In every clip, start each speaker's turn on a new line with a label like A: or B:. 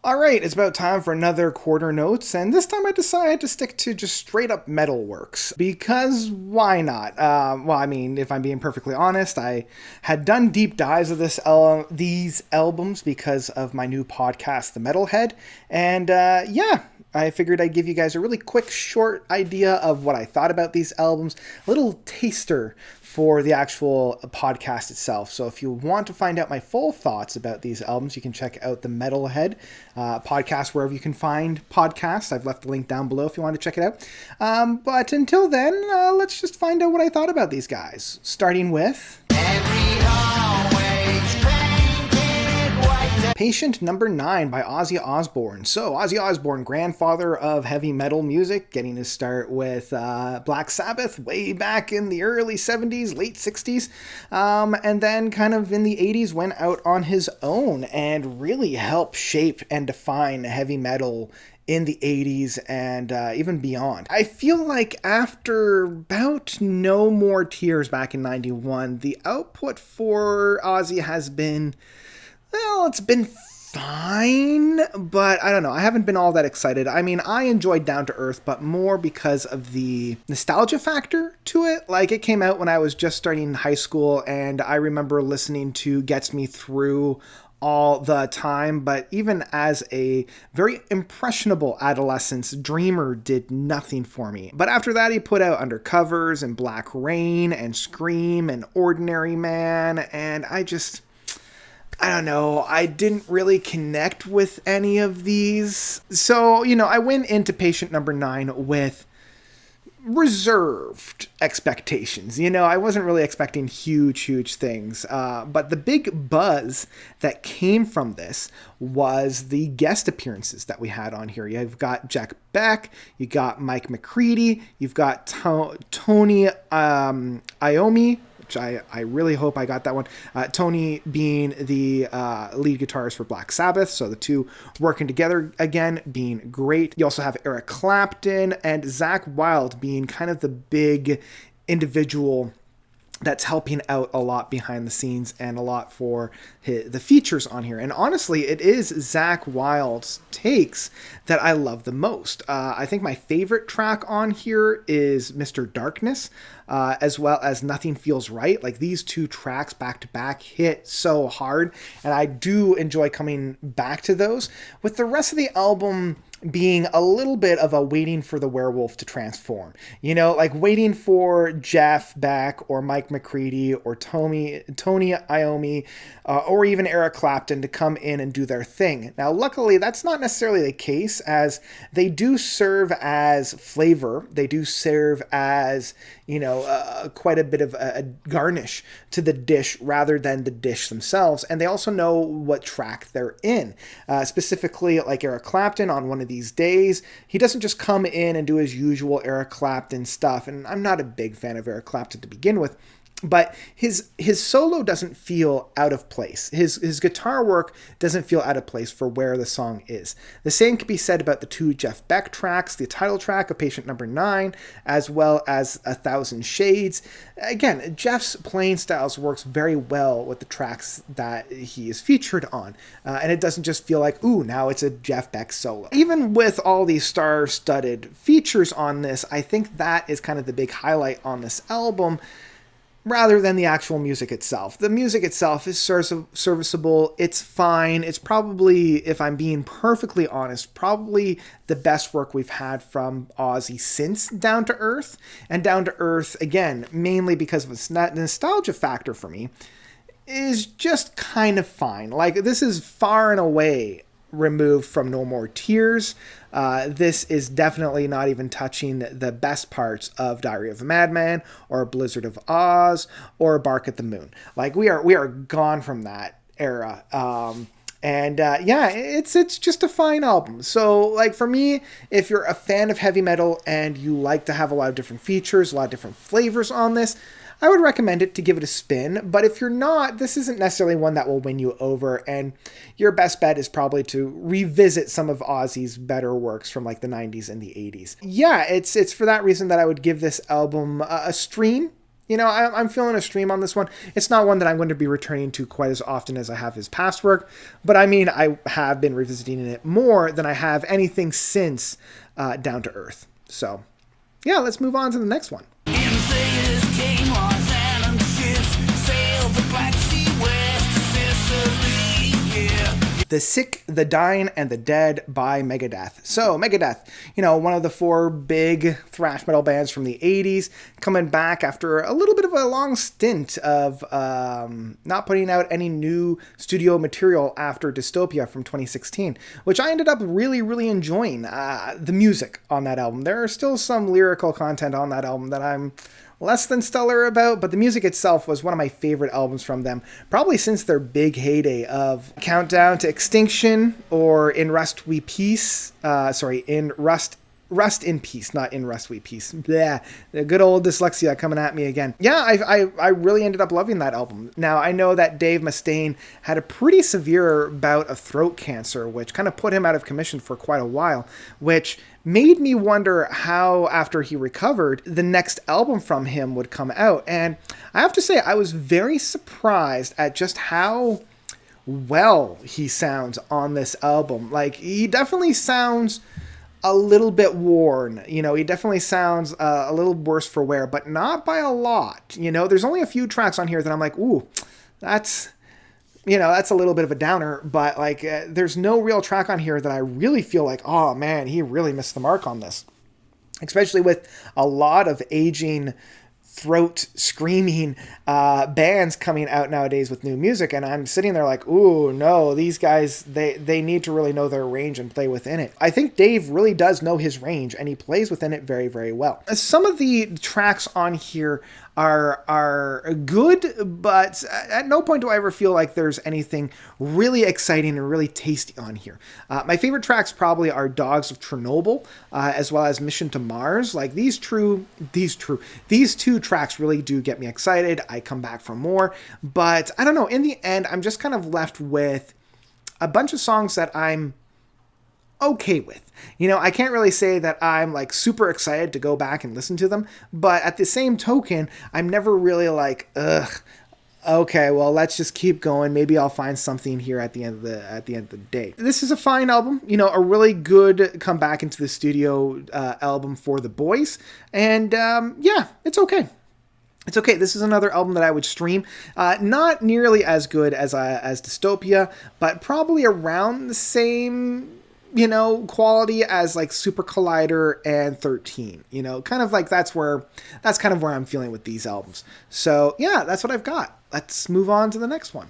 A: All right, it's about time for another quarter notes, and this time I decided to stick to just straight up metal works because why not? If I'm being perfectly honest, I had done deep dives of these albums because of my new podcast, The Metalhead, and I figured I'd give you guys a really quick, short idea of what I thought about these albums, a little taster for the actual podcast itself. So if you want to find out my full thoughts about these albums, you can check out the Metalhead podcast wherever you can find podcasts. I've left the link down below if you want to check it out. But until then, let's just find out what I thought about these guys. Starting with Patient Number 9 by Ozzy Osbourne. So, Ozzy Osbourne, grandfather of heavy metal music, getting his start with Black Sabbath way back in the early 70s, late 60s, and then kind of in the 80s went out on his own and really helped shape and define heavy metal in the 80s and even beyond. I feel like after about No More Tears back in 91, the output for Ozzy has been, well, it's been fine, but I don't know. I haven't been all that excited. I mean, I enjoyed Down to Earth, but more because of the nostalgia factor to it. Like, it came out when I was just starting high school, and I remember listening to Gets Me Through all the time, but even as a very impressionable adolescence, Dreamer did nothing for me. But after that, he put out Undercovers and Black Rain and Scream and Ordinary Man, and I don't know, I didn't really connect with any of these. So, I went into Patient Number 9 with reserved expectations. I wasn't really expecting huge things. But the big buzz that came from this was the guest appearances that we had on here. You've got Jack Beck, you got Mike McCready, you've got Tony Iommi, which I really hope I got that one. Tony being the lead guitarist for Black Sabbath, so the two working together again, being great. You also have Eric Clapton and Zakk Wylde being kind of the big individual that's helping out a lot behind the scenes and a lot for the features on here. And honestly, it is Zakk Wylde's takes that I love the most. I think my favorite track on here is Mr. Darkness, as well as Nothing Feels Right. Like, these two tracks back to back hit so hard, and I do enjoy coming back to those. With the rest of the album being a little bit of a waiting for the werewolf to transform. Like waiting for Jeff Beck or Mike McCready or Tony Iommi or even Eric Clapton to come in and do their thing. Now, luckily, that's not necessarily the case, as they do serve as flavor. They do serve as, quite a bit of a garnish to the dish rather than the dish themselves. And they also know what track they're in. Specifically, like Eric Clapton on One of These Days, he doesn't just come in and do his usual Eric Clapton stuff. And I'm not a big fan of Eric Clapton to begin with, but his solo doesn't feel out of place. His guitar work doesn't feel out of place for where the song is. The same can be said about the two Jeff Beck tracks, the title track of Patient Number 9, as well as A Thousand Shades. Again, Jeff's playing styles works very well with the tracks that he is featured on. And it doesn't just feel like, ooh, now it's a Jeff Beck solo. Even with all these star-studded features on this, I think that is kind of the big highlight on this album, rather than the actual music itself. The music itself is serviceable, it's fine, it's probably, if I'm being perfectly honest, probably the best work we've had from Ozzy since Down to Earth. And Down to Earth, again, mainly because of its nostalgia factor for me, is just kind of fine. Like, this is far and away removed from No More Tears. This is definitely not even touching the best parts of Diary of a Madman or Blizzard of Oz or Bark at the Moon. Like, we are gone from that era. It's just a fine album. So, like, for me, if you're a fan of heavy metal and you like to have a lot of different features, a lot of different flavors on this, I would recommend it to give it a spin. But if you're not, this isn't necessarily one that will win you over, and your best bet is probably to revisit some of Ozzy's better works from like the 90s and the 80s. Yeah, it's for that reason that I would give this album a stream. I'm feeling a stream on this one. It's not one that I'm going to be returning to quite as often as I have his past work, but I mean, I have been revisiting it more than I have anything since Down to Earth. So, yeah, let's move on to the next one. The Sick, the Dying, and the Dead by Megadeth. So, Megadeth, one of the 4 big thrash metal bands from the 80s, coming back after a little bit of a long stint of not putting out any new studio material after Dystopia from 2016, which I ended up really, really enjoying the music on that album. There are still some lyrical content on that album that I'm less than stellar about, but the music itself was one of my favorite albums from them, probably since their big heyday of Countdown to Extinction or In Rust We Peace. Rust in Peace, not In Rust We Peace. Bleh, the good old dyslexia coming at me again. Yeah, I really ended up loving that album. Now, I know that Dave Mustaine had a pretty severe bout of throat cancer, which kind of put him out of commission for quite a while, which made me wonder how, after he recovered, the next album from him would come out. And I have to say, I was very surprised at just how well he sounds on this album. Like, he definitely sounds a little bit worn. He definitely sounds a little worse for wear, but not by a lot. There's only a few tracks on here that I'm like, ooh, that's a little bit of a downer, but there's no real track on here that I really feel like, oh man, he really missed the mark on this. Especially with a lot of aging, throat screaming bands coming out nowadays with new music, and I'm sitting there like, ooh, no, these guys, they need to really know their range and play within it. I think Dave really does know his range, and he plays within it very, very well. Some of the tracks on here are good, but at no point do I ever feel like there's anything really exciting and really tasty on here. My favorite tracks probably are Dogs of Chernobyl, as well as Mission to Mars. Like these two tracks really do get me excited. I come back for more, but I don't know. In the end, I'm just kind of left with a bunch of songs that I'm okay with. I can't really say that I'm super excited to go back and listen to them, but at the same token, I'm never really like, ugh, okay, well, let's just keep going. Maybe I'll find something here at the end of the day. This is a fine album, a really good come back into the studio album for the boys, and yeah, it's okay. It's okay. This is another album that I would stream. Not nearly as good as Dystopia, but probably around the same quality as Super Collider and 13, kind of that's kind of where I'm feeling with these albums. So yeah, that's what I've got. Let's move on to the next one.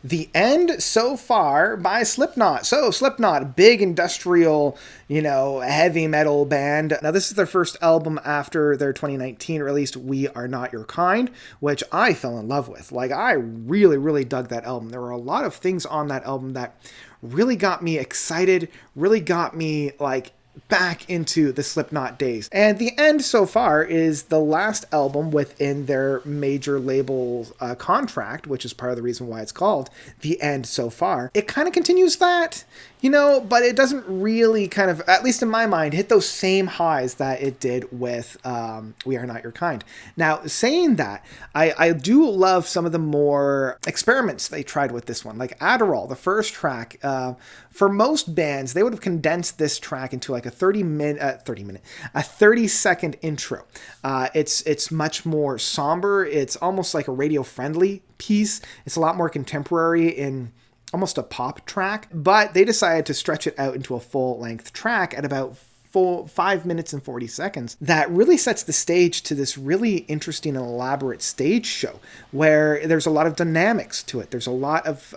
A: The End So Far by Slipknot. So Slipknot, big industrial, heavy metal band. Now this is their first album after their 2019 released We Are Not Your Kind, which I fell in love with. I really, really dug that album. There were a lot of things on that album that really got me excited, really got me back into the Slipknot days. And The End So Far is the last album within their major label contract, which is part of the reason why it's called The End So Far. It kind of continues that, but it doesn't really kind of, at least in my mind, hit those same highs that it did with We Are Not Your Kind. Now, saying that, I do love some of the more experiments they tried with this one, like Adderall, the first track. For most bands, they would have condensed this track into a 30-second intro. It's much more somber. It's almost like a radio-friendly piece. It's a lot more contemporary in almost a pop track, but they decided to stretch it out into a full-length track at about 5 minutes and 40 seconds. That really sets the stage to this really interesting and elaborate stage show where there's a lot of dynamics to it. There's a lot of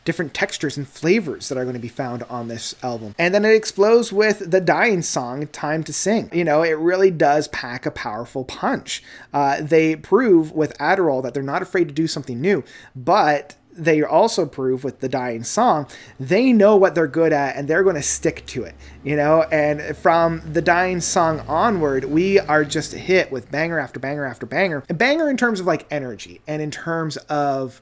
A: different textures and flavors that are going to be found on this album. And then it explodes with the dying song, Time to Sing. It really does pack a powerful punch. They prove with Adderall that they're not afraid to do something new, but they also prove with the dying song, they know what they're good at and they're going to stick to it, and from the dying song onward, we are just hit with banger after banger after banger. A banger in terms of energy and in terms of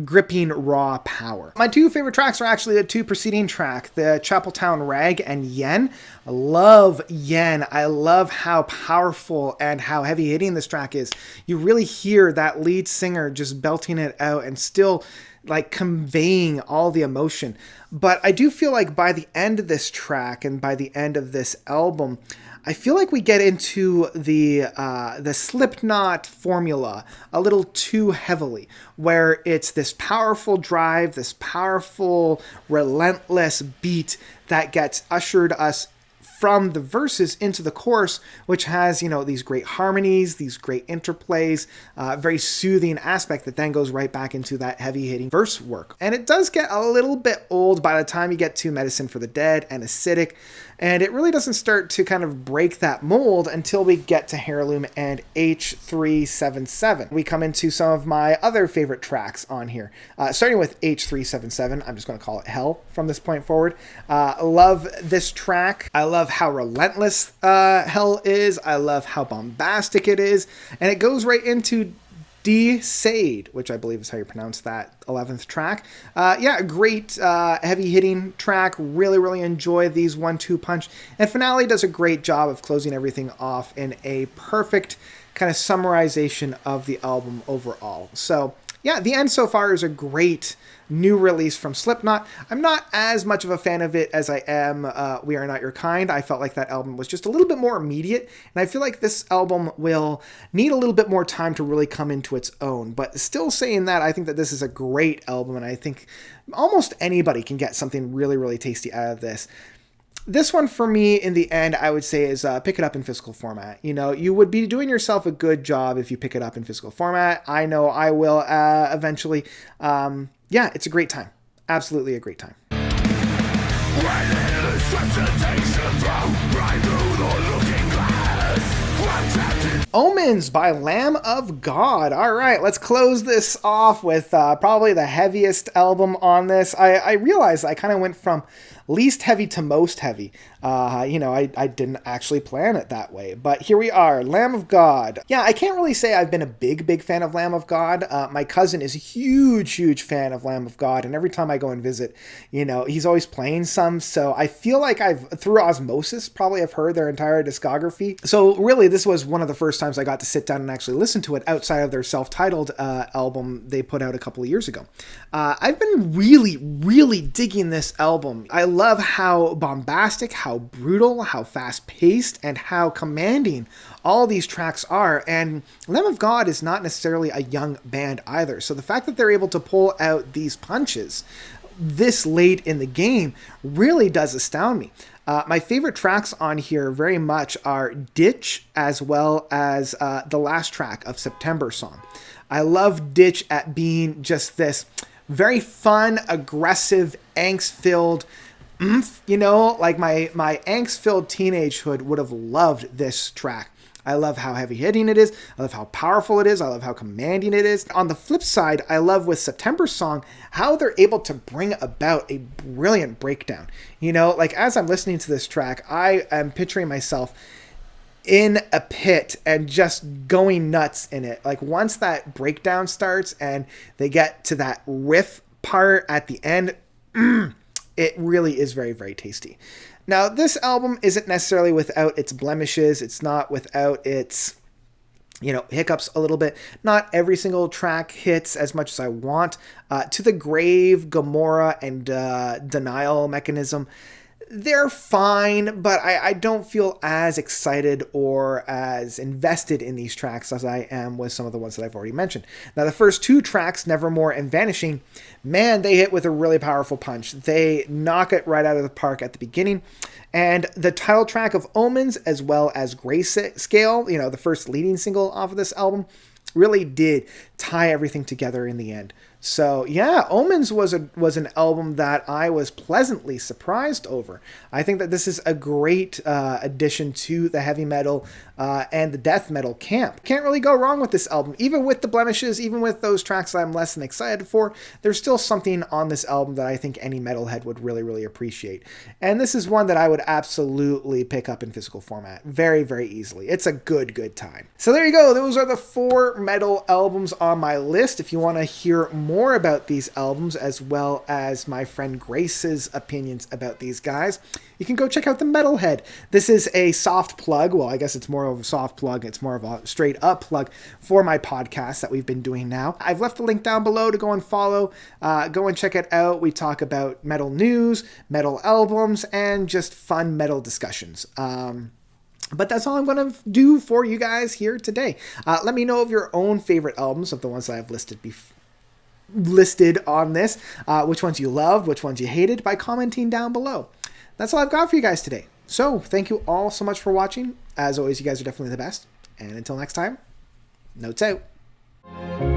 A: gripping raw power. My two favorite tracks are actually the two preceding track, the Chapeltown Rag and Yen. I love Yen. I love how powerful and how heavy hitting this track is. You really hear that lead singer just belting it out and still like conveying all the emotion. But I do feel like by the end of this track and by the end of this album, I feel like we get into the Slipknot formula a little too heavily, where it's this powerful drive, this powerful, relentless beat that gets ushered us from the verses into the chorus, which has, you know, these great harmonies, these great interplays, very soothing aspect that then goes right back into that heavy hitting verse work. And it does get a little bit old by the time you get to Medicine for the Dead and Acidic, and it really doesn't start to kind of break that mold until we get to Heirloom and H377. We come into some of my other favorite tracks on here, starting with H377. I'm just going to call it Hell from this point forward. Love this track. I love how relentless Hell is. I love how bombastic it is. And it goes right into D-Sade, which I believe is how you pronounce that 11th track. Yeah, great heavy hitting track. Really, really enjoy these 1-2 punch. And Finale does a great job of closing everything off in a perfect kind of summarization of the album overall. So yeah, the end so far is a great new release from Slipknot. I'm not as much of a fan of it as I am We Are Not Your Kind. I felt like that album was just a little bit more immediate, and I feel like this album will need a little bit more time to really come into its own. But still saying that, I think that this is a great album, and I think almost anybody can get something really, really tasty out of this. This one for me in the end, I would say is pick it up in physical format. You know, you would be doing yourself a good job if you pick it up in physical format. I know I will eventually. Yeah, it's a great time. Absolutely a great time. Omens by Lamb of God. All right, let's close this off with probably the heaviest album on this. I realized I kind of went from least heavy to most heavy. You know, I didn't actually plan it that way, but here we are, Lamb of God. Yeah, I can't really say I've been a big fan of Lamb of God. My cousin is a huge fan of Lamb of God, and every time I go and visit, you know, he's always playing some, so I feel like I've, through osmosis, probably have heard their entire discography. So really, this was one of the first times I got to sit down and actually listen to it outside of their self-titled album they put out a couple of years ago. I've been really digging this album. I love how bombastic, how brutal, how fast-paced, and how commanding all these tracks are. And Lamb of God is not necessarily a young band either. So the fact that they're able to pull out these punches this late in the game really does astound me. My favorite tracks on here very much are Ditch, as well as the last track of September Song. I love Ditch at being just this very fun, aggressive, angst-filled, you know, like my angst-filled teenagehood would have loved this track. I love how heavy-hitting it is. I love how powerful it is. I love how commanding it is. On the flip side, I love with September Song how they're able to bring about a brilliant breakdown. You know, like as I'm listening to this track, I am picturing myself in a pit and just going nuts in it. Like once that breakdown starts and they get to that riff part at the end, it really is very tasty. Now, this album isn't necessarily without its blemishes. It's not without its, you know, hiccups a little bit. Not every single track hits as much as I want. To the Grave, Gomorrah, and Denial Mechanism, they're fine, but I don't feel as excited or as invested in these tracks as I am with some of the ones that I've already mentioned. Now, the first two tracks, Nevermore and Vanishing, man, they hit with a really powerful punch. They knock it right out of the park at the beginning. And the title track of Omens, as well as Grayscale, you know, the first leading single off of this album, really did tie everything together in the end. So yeah, Omens was an album that I was pleasantly surprised over. I think that this is a great addition to the heavy metal and the death metal camp. Can't really go wrong with this album. Even with the blemishes, even with those tracks that I'm less than excited for, there's still something on this album that I think any metalhead would really appreciate. And this is one that I would absolutely pick up in physical format very easily. It's a good time. So there you go. Those are the 4 metal albums on my list. If you want to hear more more about these albums, as well as my friend Grace's opinions about these guys, you can go check out the Metalhead. This is a soft plug. Well, I guess it's more of a soft plug. It's more of a straight up plug for my podcast that we've been doing now. I've left the link down below to go and follow. Go and check it out. We talk about metal news, metal albums, and just fun metal discussions. But that's all I'm going to do for you guys here today. Let me know of your own favorite albums of the ones that I've listed on this. Which ones you loved, which ones you hated, by commenting down below. That's all I've got for you guys today. So thank you all so much for watching. As always, you guys are definitely the best. And until next time, notes out.